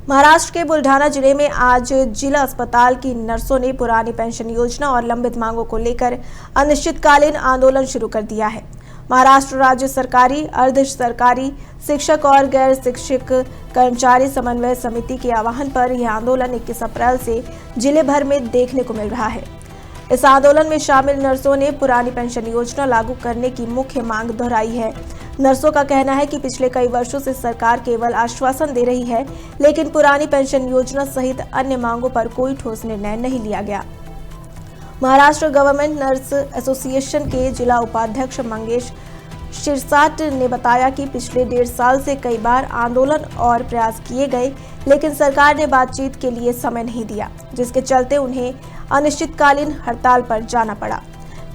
महाराष्ट्र के बुल्ढाना जिले में आज जिला अस्पताल की नर्सों ने पुरानी पेंशन योजना और लंबित मांगों को लेकर अनिश्चितकालीन आंदोलन शुरू कर दिया है। महाराष्ट्र राज्य सरकारी, अर्ध सरकारी शिक्षक और गैर शिक्षक कर्मचारी समन्वय समिति के आह्वान पर यह आंदोलन 21 अप्रैल से जिले भर में देखने को मिल रहा है। इस आंदोलन में शामिल नर्सों ने पुरानी पेंशन योजना लागू करने की मुख्य मांग दोहराई है। नर्सों का कहना है कि पिछले कई वर्षों से सरकार केवल आश्वासन दे रही है, लेकिन पुरानी पेंशन योजना सहित अन्य मांगों पर कोई ठोस निर्णय नहीं लिया गया। महाराष्ट्र गवर्नमेंट नर्स एसोसिएशन के जिला उपाध्यक्ष मंगेश शिरसाट ने बताया कि पिछले 1.5 साल से कई बार आंदोलन और प्रयास किए गए, लेकिन सरकार ने बातचीत के लिए समय नहीं दिया, जिसके चलते उन्हें अनिश्चितकालीन हड़ताल पर जाना पड़ा।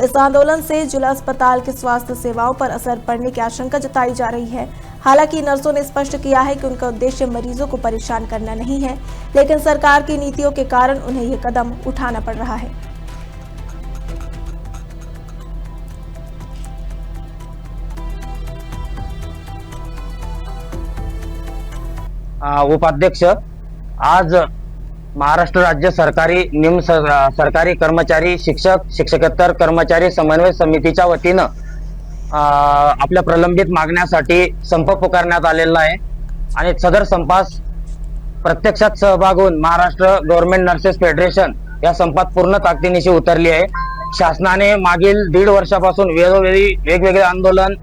इस आंदोलन से जिला अस्पताल की स्वास्थ्य सेवाओं पर असर पड़ने की आशंका जताई जा रही है। हालांकि नर्सों ने स्पष्ट किया है कि उनका उद्देश्य मरीजों को परेशान करना नहीं है, लेकिन सरकार की नीतियों के कारण उन्हें ये कदम उठाना पड़ रहा है। उपाध्यक्ष, आज महाराष्ट्र राज्य सरकारी निम सरकारी कर्मचारी शिक्षक शिक्षकेतर कर्मचारी समन्वय समितीच्या वतीनं आपल्या प्रलंबित मागण्यासाठी संप पुकारण्यात आलेला आहे आणि सदर संपास प्रत्यक्षात सहभाग होऊन महाराष्ट्र गव्हर्नमेंट नर्सेस फेडरेशन या संपात पूर्ण ताकदीनिशी उतरली आहे। शासनाने मागील 1.5 वर्षापासून वेळोवेळी वेगवेगळे आंदोलन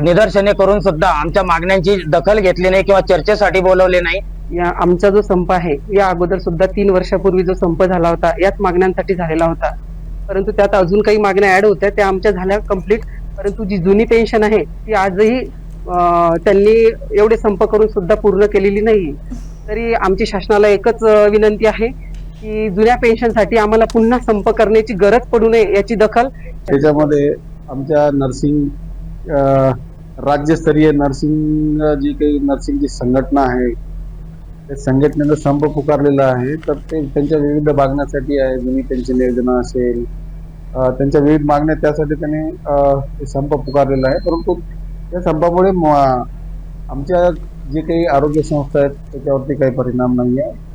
निदर्शने करून सुद्धा आमच्या मागण्यांची दखल घेतली नाही किंवा चर्चेसाठी बोलवले नाही। या आमचा जो संप आहे या अगोदर सुद्धा 3 वर्षापूर्वी जो संप झाला होता याच मागण्यांसाठी झालेला होता, परंतु त्यात अजून काही मागण्या ऍड होत्या, त्या आमच्या झाल्या कंप्लीट। परंतु जी जुनी पेन्शन आहे ती आजही त्यांनी एवढे संप करून सुद्धा पूर्ण केलेली नाही। तरी आमची शासनाला एकच विनंती आहे की जुन्या पेन्शनसाठी आम्हाला पुन्हा संप करण्याची गरज पडू नये याची दखल। त्याच्यामध्ये आमच्या नर्सिंग राज्यस्तरीय नर्सिंग जी काही नर्सिंगची संघटना आहे त्या संघटनेनं संप पुकारलेला आहे। तर ते त्यांच्या विविध मागण्यासाठी आहे, जुनी पेन्शन योजना असेल, त्यांच्या विविध मागण्या त्यासाठी त्यांनी संप पुकारलेला आहे। परंतु या संपामुळे आमच्या जे काही आरोग्य संस्था आहेत त्याच्यावरती काही परिणाम नाही आहे।